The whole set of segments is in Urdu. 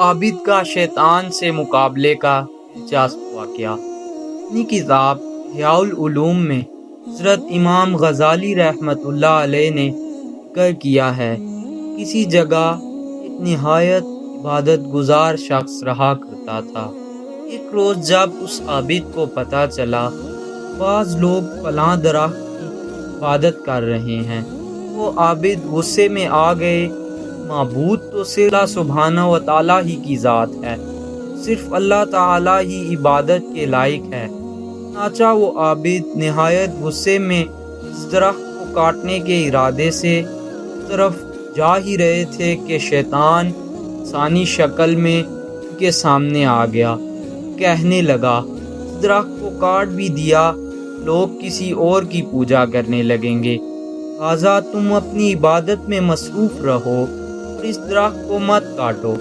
عابد کا شیطان سے مقابلے کا دلچسپ واقعہ۔ اپنی کتاب احیاء العلوم میں حضرت امام غزالی رحمۃ اللہ علیہ نے ذکر کیا ہے، کسی جگہ ایک نہایت عبادت گزار شخص رہا کرتا تھا۔ ایک روز جب اس عابد کو پتہ چلا بعض لوگ فلاں درخت کی عبادت کر رہے ہیں، وہ عابد غصے میں آ گئے۔ معبود تو صرف اللہ سبحانہ و تعالیٰ ہی کی ذات ہے، صرف اللہ تعالیٰ ہی عبادت کے لائق ہے۔ چنانچہ وہ عابد نہایت غصے میں اس درخت کو کاٹنے کے ارادے سے اس طرف جا ہی رہے تھے کہ شیطان انسانی شکل میں ان کے سامنے آ گیا۔ کہنے لگا، اس درخت کو کاٹ بھی دیا لوگ کسی اور کی پوجا کرنے لگیں گے، لہٰذا تم اپنی عبادت میں مصروف رہو اور اس درخت کو مت کاٹو۔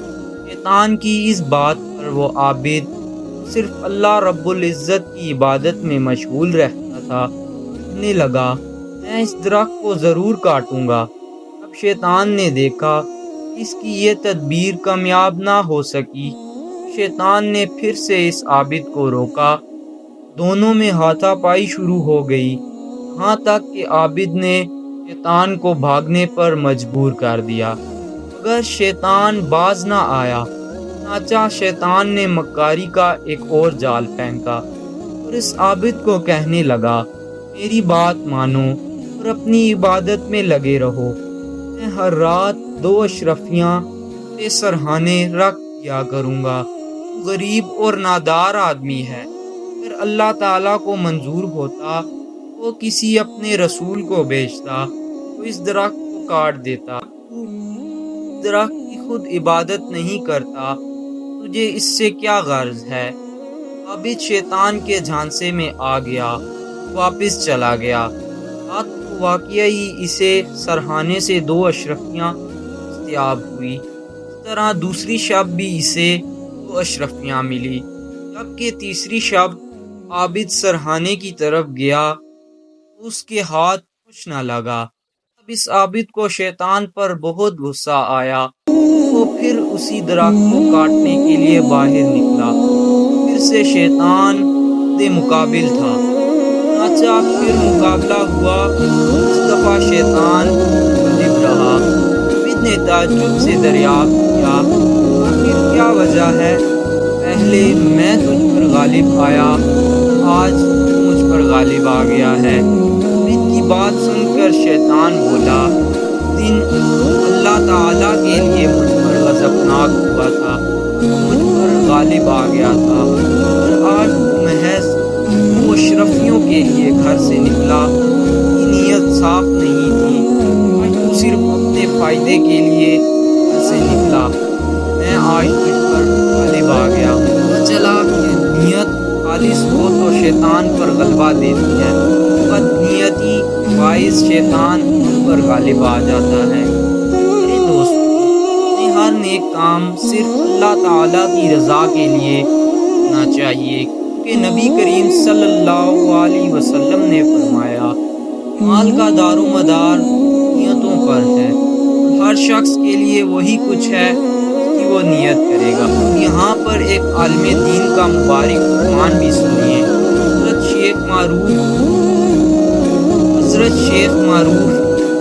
شیطان کی اس بات پر وہ عابد صرف اللہ رب العزت کی عبادت میں مشغول رہتا تھا، کہنے لگا، میں اس درخت کو ضرور کاٹوں گا۔ اب شیطان نے دیکھا اس کی یہ تدبیر کامیاب نہ ہو سکی۔ شیطان نے پھر سے اس عابد کو روکا، دونوں میں ہاتھا پائی شروع ہو گئی، یہاں تک کہ عابد نے شیطان کو بھاگنے پر مجبور کر دیا، مگر شیطان باز نہ آیا۔ چنانچہ شیطان نے مکاری کا ایک اور جال پھینکا اور اس عابد کو کہنے لگا، میری بات مانو اور اپنی عبادت میں لگے رہو، میں ہر رات 2 اشرفیاں تیرے سرہانے رکھ دیا کروں گا۔ تو غریب اور نادار آدمی ہے، اگر اللہ تعالیٰ کو منظور ہوتا وہ کسی اپنے رسول کو بھیجتا تو اس درخت کو کاٹ دیتا۔ تو درخت کی خود عبادت نہیں کرتا، تجھے اس سے کیا غرض ہے؟ عابد شیطان کے جھانسے میں آ گیا، واپس چلا گیا۔ رات کو واقعی اسے سرہانے سے 2 اشرفیاں دستیاب ہوئی۔ اس طرح دوسری شب بھی اسے 2 اشرفیاں ملی، جبکہ تیسری شب عابد سرہانے کی طرف گیا تو اس کے ہاتھ کچھ نہ لگا۔ اب اس عابد کو شیطان پر بہت غصہ آیا، وہ پھر اسی درخت کو کاٹنے کے لیے باہر نکلا۔ پھر سے شیطان دے مقابل تھا، چنانچہ پھر مقابلہ ہوا، اس دفعہ شیطان غالب رہا۔ عابد نے تعجب سے دریافت کیا، آخر کیا وجہ ہے؟ پہلے میں تجھ پر غالب آیا، آج تو مجھ پر غالب آ گیا ہے۔ عابد کی بات سن کر شیطان بولا، دن اللہ تعالیٰ کے لیے مجھ پر غضبناک ہوا تھا، مجھ پر غالب آ گیا تھا، اور آج تو محض 2 اشرفیوں کے لیے گھر سے نکلا، کی نیت صاف نہیں تھی، آج تو صرف اپنے فائدے کے لیے گھر سے نکلا، میں آج تجھ پر غالب آ گیا۔ پتہ چلا کہ نیت خالص ہو تو شیطان پر غلبہ دیتی ہے، بدنیتی باعث شیطان ہم پر غالب آ جاتا ہے۔ میرے دوستو، ہر نیک کام صرف اللہ تعالیٰ کی رضا کے لیے کرنا چاہیے، کیونکہ نبی کریم صلی اللہ علیہ وسلم نے فرمایا، مال کا دار و مدار نیتوں پر ہے، اور ہر شخص کے لیے وہی کچھ ہے جس کی وہ نیت کرے گا۔ یہاں پر ایک عالم دین کا مبارک فرمان بھی سنیے۔ حضرت شیخ معروف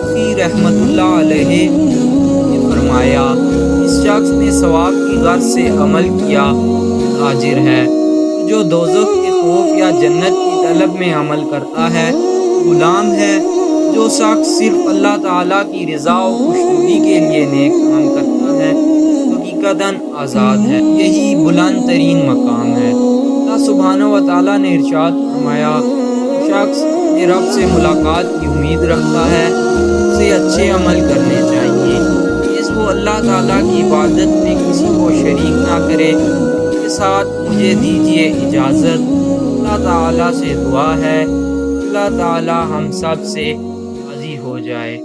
فی رحمۃ اللہ علیہ نے فرمایا، اس شخص نے ثواب کی غرض سے عمل کیا تاجر ہے، جو دوزخ کے خوف یا جنت کی طلب میں عمل کرتا ہے غلام ہے، جو شخص صرف اللہ تعالیٰ کی رضا و خوشنودی کے لیے نیک کام کرتا ہے حقیقتاً آزاد ہے۔ یہی بلند ترین مقام ہے۔ اللہ سبحانہ و تعالیٰ نے ارشاد فرمایا، جو شخص اپنے رب سے ملاقات کی امید رکھتا ہے اسے اچھے عمل کرنے چاہیے، اس وہ اللہ تعالیٰ کی عبادت میں کسی کو شریک نہ کرے۔ اس کے ساتھ مجھے دیجیے اجازت۔ اللہ تعالیٰ سے دعا ہے اللہ تعالیٰ ہم سب سے راضی ہو جائے۔